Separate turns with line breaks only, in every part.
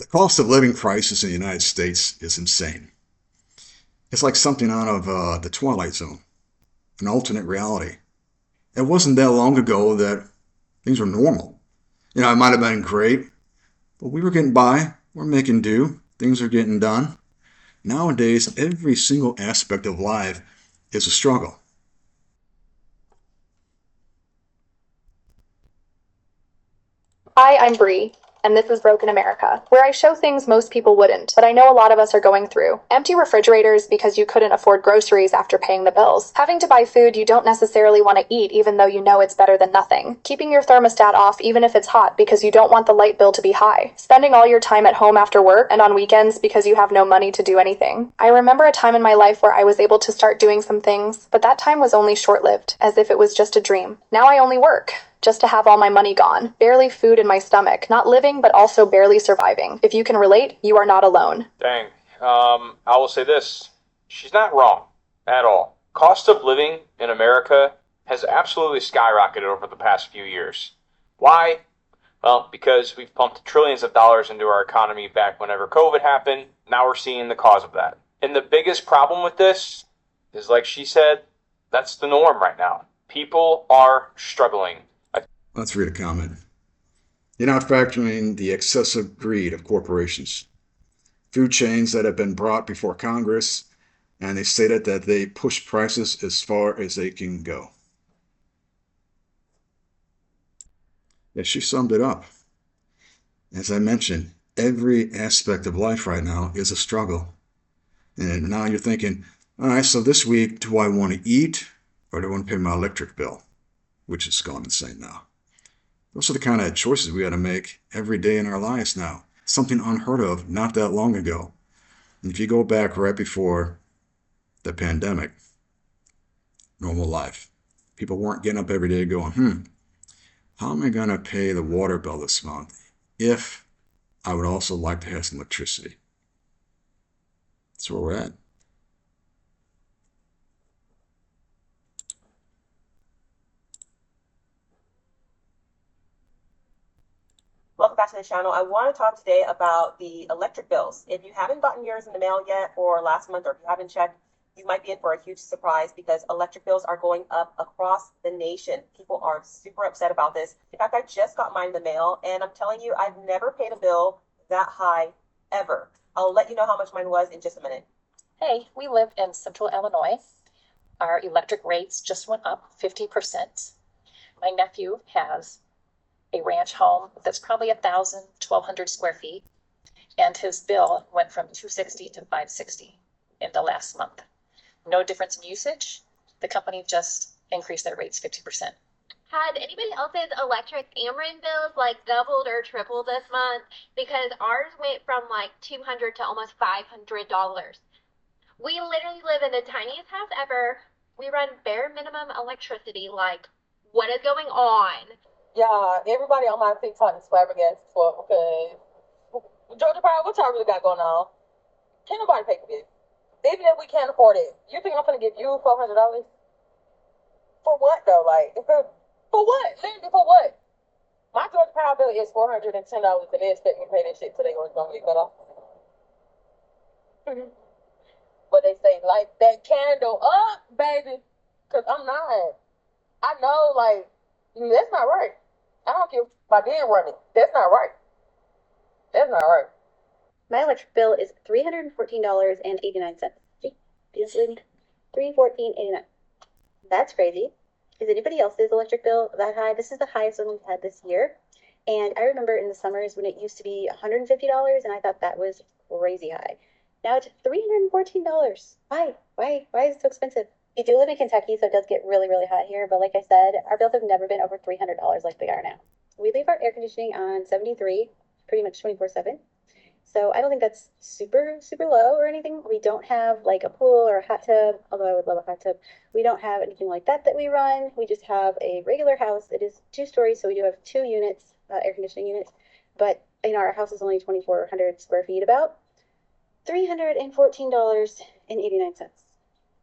cost of living crisis in the United States is insane. It's like something out of the Twilight Zone, an alternate reality. It wasn't that long ago that things were normal. It might have been great, but we were getting by. We're making do. Things are getting done. Nowadays, every single aspect of life is a struggle.
Hi, I'm Bree, and this is Broken America, where I show things most people wouldn't, but I know a lot of us are going through. Empty refrigerators because you couldn't afford groceries after paying the bills. Having to buy food you don't necessarily want to eat even though you know it's better than nothing. Keeping your thermostat off even if it's hot because you don't want the light bill to be high. Spending all your time at home after work and on weekends because you have no money to do anything. I remember a time in my life where I was able to start doing some things, but that time was only short-lived, as if it was just a dream. Now I only work just to have all my money gone. Barely food in my stomach. Not living, but also barely surviving. If you can relate, you are not alone.
Dang. I will say this. She's not wrong at all. Cost of living in America has absolutely skyrocketed over the past few years. Why? Well, because we've pumped trillions of dollars into our economy back whenever COVID happened. Now we're seeing the cause of that. And the biggest problem with this is, like she said, that's the norm right now. People are struggling.
Let's read a comment. You're not factoring the excessive greed of corporations. Food chains that have been brought before Congress, and they stated that they push prices as far as they can go. Yeah, she summed it up. As I mentioned, every aspect of life right now is a struggle. And now you're thinking, all right, so this week, do I want to eat or do I want to pay my electric bill? Which has gone insane now. Those are the kind of choices we got to make every day in our lives now. Something unheard of not that long ago. And if you go back right before the pandemic, normal life, people weren't getting up every day going, how am I going to pay the water bill this month if I would also like to have some electricity? That's where we're at.
Welcome back to the channel. I want to talk today about the electric bills. If you haven't gotten yours in the mail yet or last month, or if you haven't checked, you might be in for a huge surprise because electric bills are going up across the nation. People are super upset about this. In fact, I just got mine in the mail and I'm telling you, I've never paid a bill that high ever. I'll let you know how much mine was in just a minute.
Hey, we live in central Illinois. Our electric rates just went up 50%. My nephew has a ranch home that's probably 1,200 square feet, and his bill went from $260 to $560 in the last month. No difference in usage. The company just increased their rates 50%.
Had anybody else's electric Ameren bills doubled or tripled this month? Because ours went from $200 to almost $500. We literally live in the tiniest house ever. We run bare minimum electricity. What is going on?
Yeah, everybody on my TikTok is flabbergasted for because Georgia Power, what y'all really got going on? Can't nobody pay for this. Even if we can't afford it, you think I'm gonna give you $400? For what though? For what? Literally for what? My Georgia Power bill is $410 and they expect me to pay that shit till they gonna get cut off. But they say light that candle up, baby. Cause I'm not. I know that's not right. I don't care if I did run it. That's not right. That's not right.
My electric bill is $314.89. Gee, do you believe me? $314.89. That's crazy. Is anybody else's electric bill that high? This is the highest one we've had this year. And I remember in the summers when it used to be $150, and I thought that was crazy high. Now it's $314. Why? Why is it so expensive? We do live in Kentucky, so it does get really, really hot here. But like I said, our bills have never been over $300 like they are now. We leave our air conditioning on 73 pretty much 24/7. So I don't think that's super, super low or anything. We don't have a pool or a hot tub, although I would love a hot tub. We don't have anything like that we run. We just have a regular house. It is 2 stories, so we do have 2 units, air conditioning units. But our house is only 2,400 square feet, about $314.89.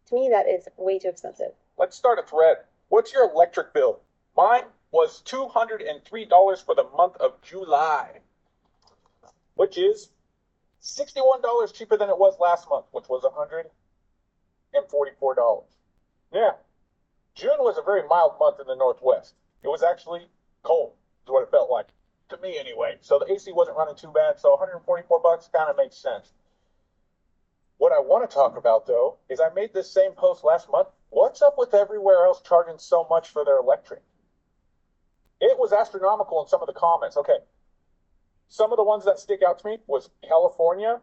To me, that is way too expensive.
Let's start a thread. What's your electric bill? Mine was $203 for the month of July, which is $61 cheaper than it was last month, which was $144. Yeah. June was a very mild month in the Northwest. It was actually cold, is what it felt like. To me anyway. So the AC wasn't running too bad, so $144 kind of makes sense. What I want to talk about though is I made this same post last month. What's up with everywhere else charging so much for their electric? It was astronomical in some of the comments. Okay. Some of the ones that stick out to me was California.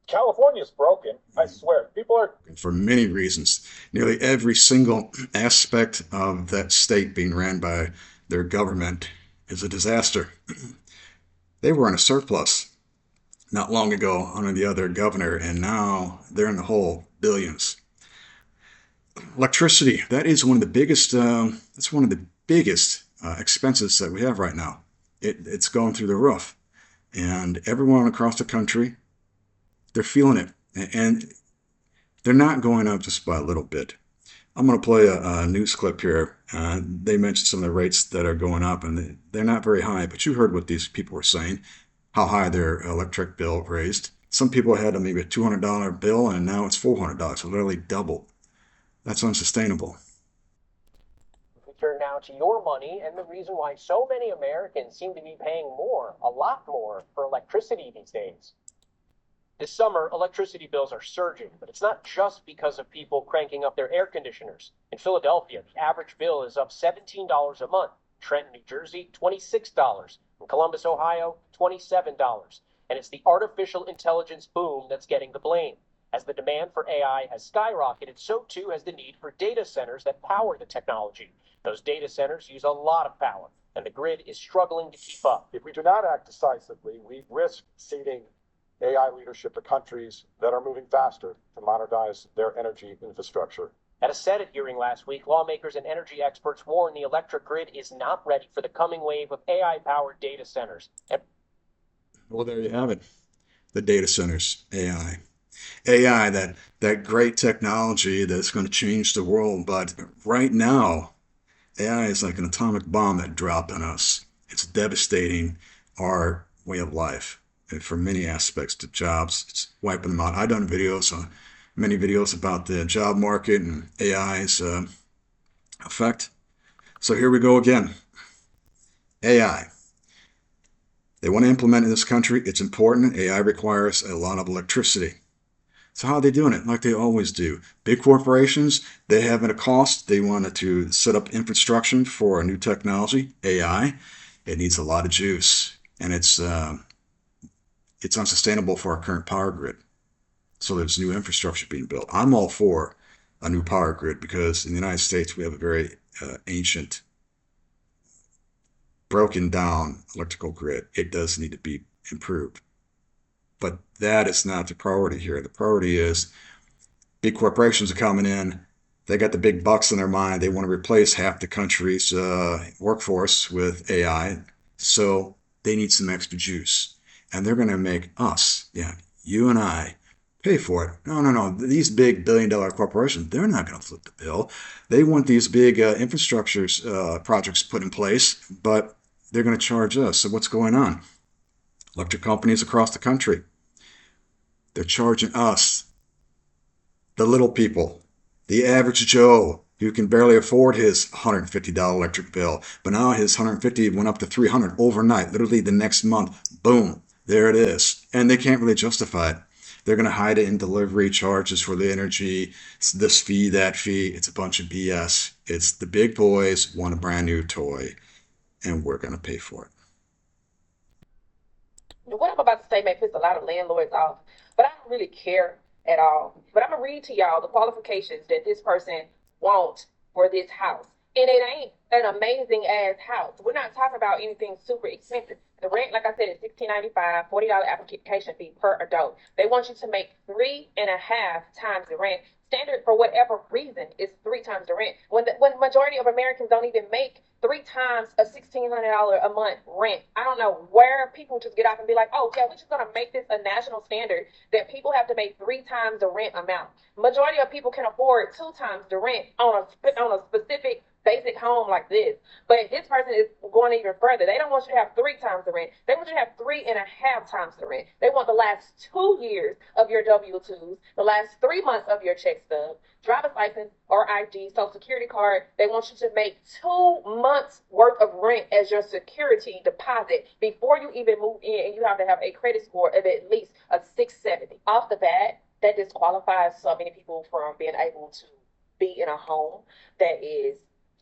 California's broken, I swear. People are
For many reasons. Nearly every single aspect of that state being ran by their government is a disaster. They were in a surplus not long ago under the other governor, and now they're in the hole, billions. Electricity, that is one of the biggest, that's one of the biggest expenses that we have right now. It's going through the roof. And everyone across the country, they're feeling it. And they're not going up just by a little bit. I'm going to play a news clip here. They mentioned some of the rates that are going up, and they're not very high, but you heard what these people were saying, how high their electric bill raised. Some people had maybe a $200 bill, and now it's $400, so literally double. That's unsustainable.
We turn now to your money and the reason why so many Americans seem to be paying more, a lot more, for electricity these days. This summer, electricity bills are surging, but it's not just because of people cranking up their air conditioners. In Philadelphia, the average bill is up $17 a month. Trenton, New Jersey, $26. In Columbus, Ohio, $27. And it's the artificial intelligence boom that's getting the blame. As the demand for AI has skyrocketed, so too has the need for data centers that power the technology. Those data centers use a lot of power, and the grid is struggling to keep up.
if we do not act decisively, we risk ceding AI leadership to countries that are moving faster to modernize their energy infrastructure.
At a Senate hearing last week, lawmakers and energy experts warn the electric grid is not ready for the coming wave of AI-powered data centers.
Well, there you have it. The data centers, AI. AI, that great technology that's going to change the world. But right now, AI is like an atomic bomb that dropped on us. It's devastating our way of life. And for many aspects to jobs, it's wiping them out. I've done many videos about the job market and AI's effect. So here we go again. AI. They want to implement it in this country. It's important. AI requires a lot of electricity. So how are they doing it? Like they always do. Big corporations, they have a cost. They wanted to set up infrastructure for a new technology, AI. It needs a lot of juice, and it's unsustainable for our current power grid. So there's new infrastructure being built. I'm all for a new power grid because in the United States we have a very ancient, broken down electrical grid. It does need to be improved. But that is not the priority here. The priority is big corporations are coming in. They got the big bucks in their mind. They want to replace half the country's workforce with AI. So they need some extra juice. And they're going to make us, you and I, pay for it. No. These big billion-dollar corporations, they're not going to flip the bill. They want these big infrastructure projects put in place, but they're going to charge us. So what's going on? Electric companies across the country, they're charging us, the little people, the average Joe who can barely afford his $150 electric bill. But now his $150 went up to $300 overnight, literally the next month. Boom, there it is. And they can't really justify it. They're going to hide it in delivery charges for the energy. It's this fee, that fee. It's a bunch of BS. It's the big boys want a brand new toy, and we're going to pay for it.
What I'm about to say may piss a lot of landlords off, but I don't really care at all. But I'm going to read to y'all the qualifications that this person wants for this house. And it ain't an amazing ass house. We're not talking about anything super expensive. The rent, like I said, is $16.95, $40 application fee per adult. They want you to make 3.5 times the rent. Standard, for whatever reason, is 3 times the rent. When majority of Americans don't even make 3 times a $1,600 a month rent. I don't know where people just get off and be like, oh yeah, we're just gonna make this a national standard that people have to make 3 times the rent amount. Majority of people can afford 2 times the rent on a specific basic home like this. But this person is going even further. They don't want you to have 3 times the rent. They want you to have 3.5 times the rent. They want the last 2 years of your W-2s, the last 3 months of your check stub, driver's license or ID, social security card. They want you to make 2 months worth of rent as your security deposit before you even move in, and you have to have a credit score of at least a 670. Off the bat, that disqualifies so many people from being able to be in a home that is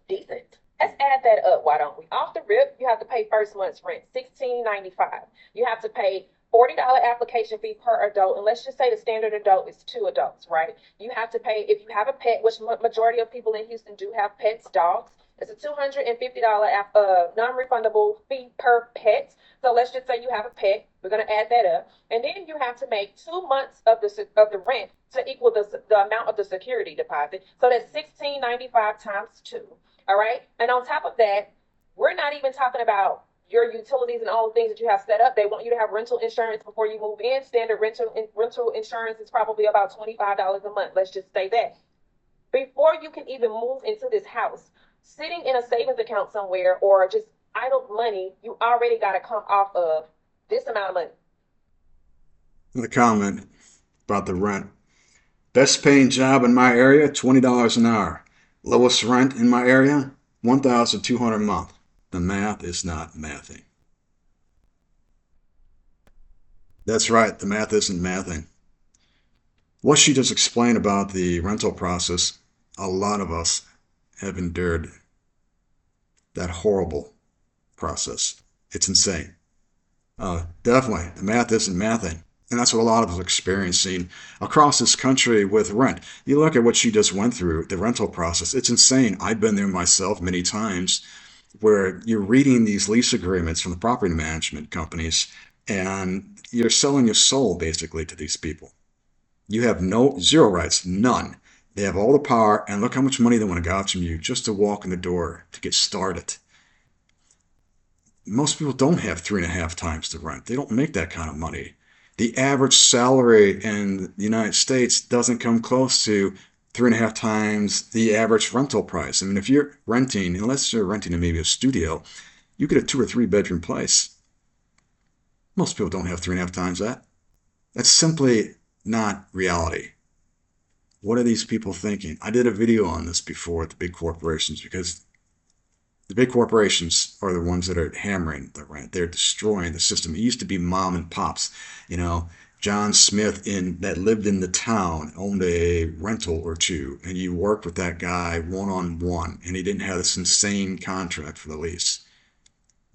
decent. Let's add that up, why don't we? Off the rip, you have to pay first month's rent, $16.95. You have to pay $40 application fee per adult, and let's just say the standard adult is 2 adults, right? You have to pay, if you have a pet, which majority of people in Houston do have pets, dogs, it's a $250 non-refundable fee per pet. So let's just say you have a pet. We're going to add that up. And then you have to make 2 months of the rent to equal the amount of the security deposit. So that's $16.95 times 2. All right. And on top of that, we're not even talking about your utilities and all the things that you have set up. They want you to have rental insurance before you move in. Standard rental insurance is probably about $25 a month. Let's just say that. Before you can even move into this house, sitting in a savings account somewhere or just idle money, you already got to come off of this amount of money.
The comment about the rent. Best paying job in my area, $20 an hour. Lowest rent in my area, $1,200 a month. The math is not mathing. That's right, the math isn't mathing. What she just explained about the rental process, a lot of us have endured that horrible process. It's insane. Definitely, the math isn't mathing. And that's what a lot of us are experiencing across this country with rent. You look at what she just went through, the rental process. It's insane. I've been there myself many times where you're reading these lease agreements from the property management companies and you're selling your soul basically to these people. You have zero rights, none. They have all the power, and look how much money they want to gouge from you just to walk in the door to get started. Most people don't have 3.5 times the rent. They don't make that kind of money. The average salary in the United States doesn't come close to 3.5 times the average rental price. I mean, if you're renting, unless you're renting maybe a studio, you get a 2 or 3 bedroom place. Most people don't have 3.5 times that. That's simply not reality. What are these people thinking? I did a video on this before at the big corporations because the big corporations are the ones that are hammering the rent. They're destroying the system. It used to be mom and pops. John Smith that lived in the town owned a rental or two, and you worked with that guy one-on-one, and he didn't have this insane contract for the lease,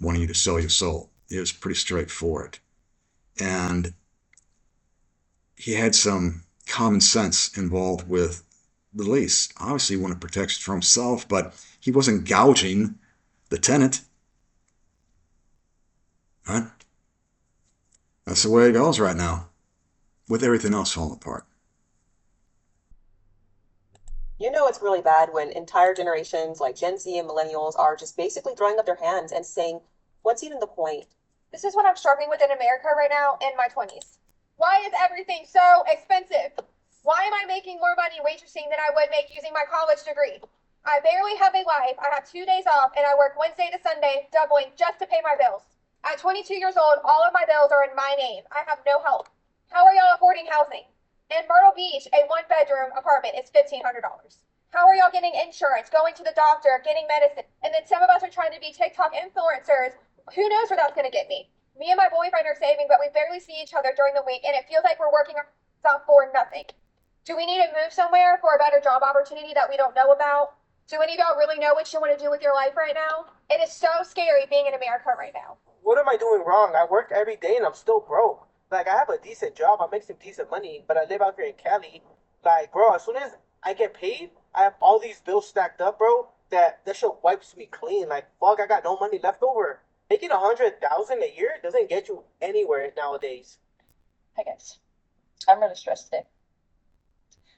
wanting you to sell your soul. It was pretty straightforward. And he had some common sense involved with the lease. Obviously, he wanted protection for himself, but he wasn't gouging the tenant. Right? That's the way it goes right now, with everything else falling apart.
You know, it's really bad when entire generations like Gen Z and millennials are just basically throwing up their hands and saying, what's even the point?
This is what I'm struggling with in America right now in my 20s. Why is everything so expensive? Why am I making more money waitressing than I would make using my college degree? I barely have a life. I have 2 days off and I work Wednesday to Sunday, doubling just to pay my bills. At 22 years old, all of my bills are in my name. I have no help. How are y'all affording housing? In Myrtle Beach, a 1-bedroom apartment is $1,500. How are y'all getting insurance, going to the doctor, getting medicine? And then some of us are trying to be TikTok influencers. Who knows where that's going to get me? Me and my boyfriend are saving, but we barely see each other during the week, and it feels like we're working out for nothing. Do we need to move somewhere for a better job opportunity that we don't know about? Do any of y'all really know what you want to do with your life right now? It is so scary being in America right now.
What am I doing wrong? I work every day and I'm still broke. Like, I have a decent job, I make some decent money, but I live out here in Cali. Like, bro, as soon as I get paid, I have all these bills stacked up, bro, that shit wipes me clean. Like, fuck, I got no money left over. Making $100,000 a year doesn't get you anywhere nowadays.
Hi guys, I'm really stressed today.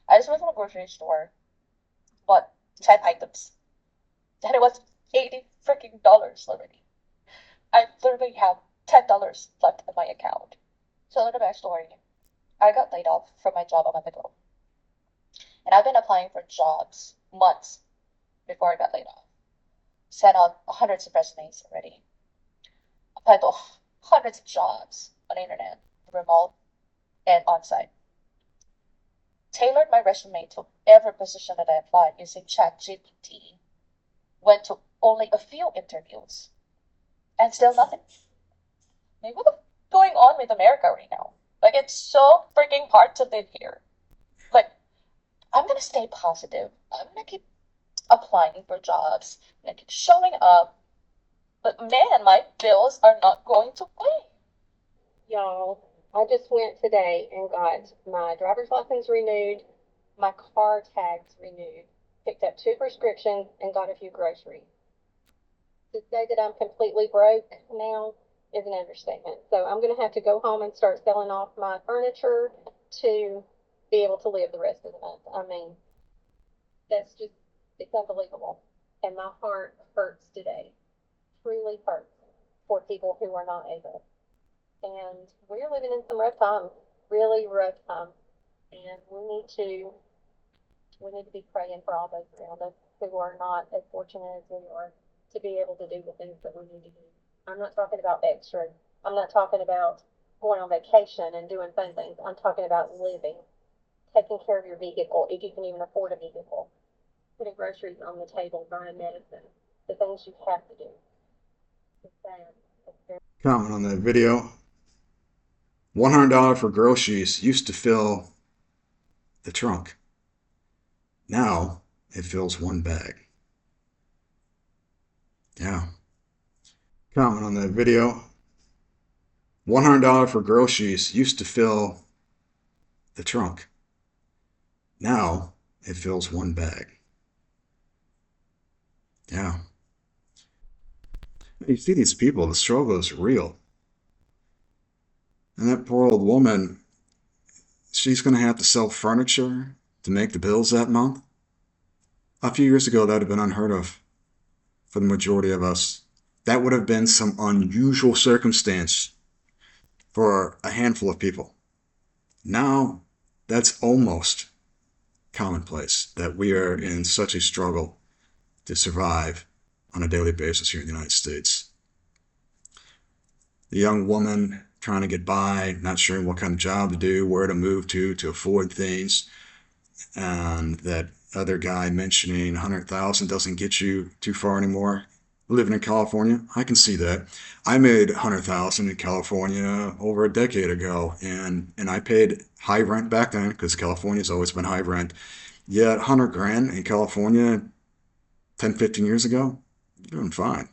I just went to the grocery store, bought 10 items, and it was $80 freaking already. I literally have $10 left in my account. So the backstory, I got laid off from my job a month ago, and I've been applying for jobs months before I got laid off. sent out hundreds of resumes already, applied to hundreds of jobs on the internet, remote and on-site. Tailored my resume to every position that I applied using ChatGPT. Went to only a few interviews, and still nothing. I mean, what's going on with America right now? Like, it's so freaking hard to live here. Like, I'm gonna stay positive. I'm gonna keep applying for jobs. I'm gonna keep showing up. But man, my bills are not going to pay.
Y'all, I just went today and got my driver's license renewed, my car tags renewed, picked up 2 prescriptions, and got a few groceries. To say that I'm completely broke now is an understatement. So I'm going to have to go home and start selling off my furniture to be able to live the rest of the month. I mean, it's unbelievable. And my heart hurts today. Truly hurts for people who are not able. And we're living in some rough times, really rough times. And we need to be praying for all those around us who are not as fortunate as we are to be able to do the things that we need to do. I'm not talking about extras. I'm not talking about going on vacation and doing fun things. I'm talking about living, taking care of your vehicle if you can even afford a vehicle, putting groceries on the table, buying medicine, the things you have to do. It's sad.
Comment on that video. $100 for groceries used to fill the trunk. Now it fills one bag. Yeah. Comment on that video. $100 for groceries used to fill the trunk. Now it fills one bag. Yeah. You see these people, the struggle is real. And that poor old woman, she's going to have to sell furniture to make the bills that month. A few years ago, that would have been unheard of for the majority of us. That would have been some unusual circumstance for a handful of people. Now, that's almost commonplace, that we are in such a struggle to survive on a daily basis here in the United States. The young woman trying to get by, not sure what kind of job to do, where to move to afford things, and that other guy mentioning 100,000 doesn't get you too far anymore. Living in California, I can see that. I made 100,000 in California over a decade ago, and I paid high rent back then because California's always been high rent. Yet 100 grand in California 10, 15 years ago, you're doing fine.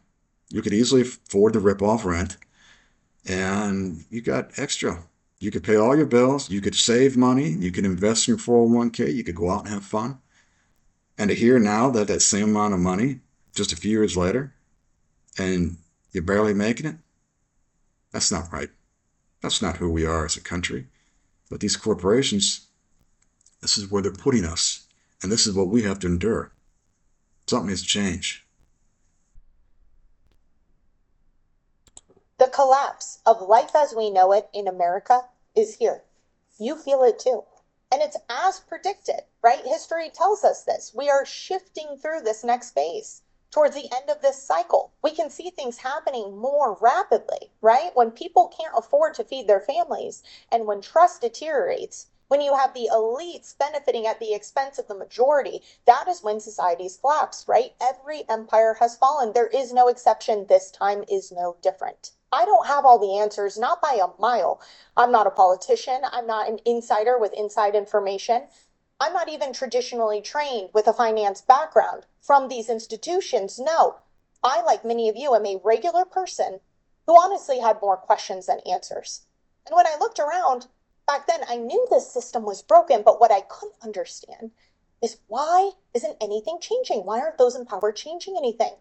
You could easily afford the rip-off rent, and you got extra. You could pay all your bills, you could save money, you could invest in your 401k, you could go out and have fun. And to hear now that that same amount of money, just a few years later, and you're barely making it, that's not right. That's not who we are as a country. But these corporations, this is where they're putting us, and this is what we have to endure. Something has changed.
The collapse of life as we know it in America is here. You feel it too. And it's as predicted, right? History tells us this. We are shifting through this next phase towards the end of this cycle. We can see things happening more rapidly, right? When people can't afford to feed their families and when trust deteriorates, when you have the elites benefiting at the expense of the majority, that is when societies collapse, right? Every empire has fallen. There is no exception. This time is no different. I don't have all the answers, not by a mile. I'm not a politician. I'm not an insider with inside information. I'm not even traditionally trained with a finance background from these institutions. No, I, like many of you, am a regular person who honestly had more questions than answers. And when I looked around, back then I knew this system was broken, but what I couldn't understand is why isn't anything changing? Why aren't those in power changing anything?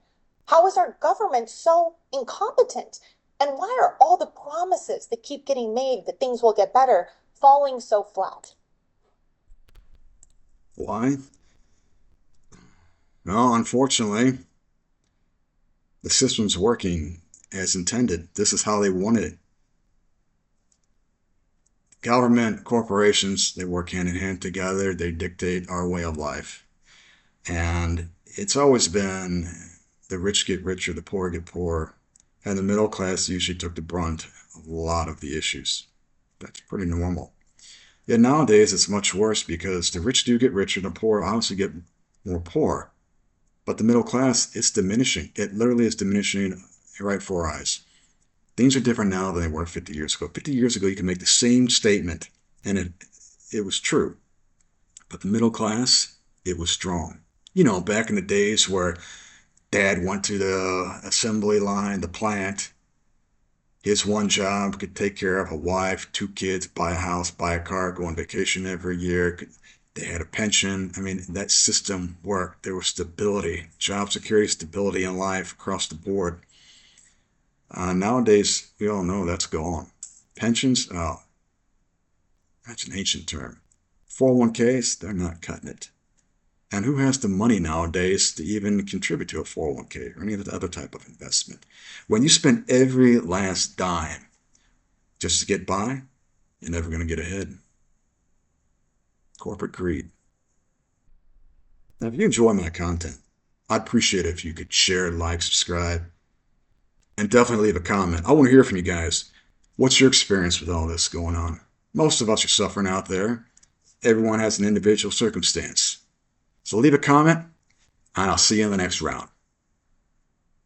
How is our government so incompetent? And why are all the promises that keep getting made that things will get better falling so flat?
Why? Well, unfortunately, the system's working as intended. This is how they wanted it. Government, corporations, they work hand in hand together. They dictate our way of life. And it's always been the rich get richer, the poor get poorer, and the middle class usually took the brunt of a lot of the issues. That's pretty normal. Yet nowadays it's much worse because the rich do get richer, the poor obviously get more poor. But the middle class, it's diminishing. It literally is diminishing right before our eyes. Things are different now than they were 50 years ago. 50 years ago, you could make the same statement, and it was true. But the middle class, it was strong. You know, back in the days where Dad went to the assembly line, the plant, his one job could take care of a wife, 2 kids, buy a house, buy a car, go on vacation every year. They had a pension. I mean, that system worked. There was stability, job security, stability in life across the board. Nowadays, we all know that's gone. Pensions, oh, that's an ancient term. 401ks, they're not cutting it. And who has the money nowadays to even contribute to a 401k or any other type of investment? When you spend every last dime just to get by, you're never going to get ahead. Corporate greed. Now, if you enjoy my content, I'd appreciate it if you could share, like, subscribe, and definitely leave a comment. I want to hear from you guys. What's your experience with all this going on? Most of us are suffering out there. Everyone has an individual circumstance. So leave a comment, and I'll see you in the next round.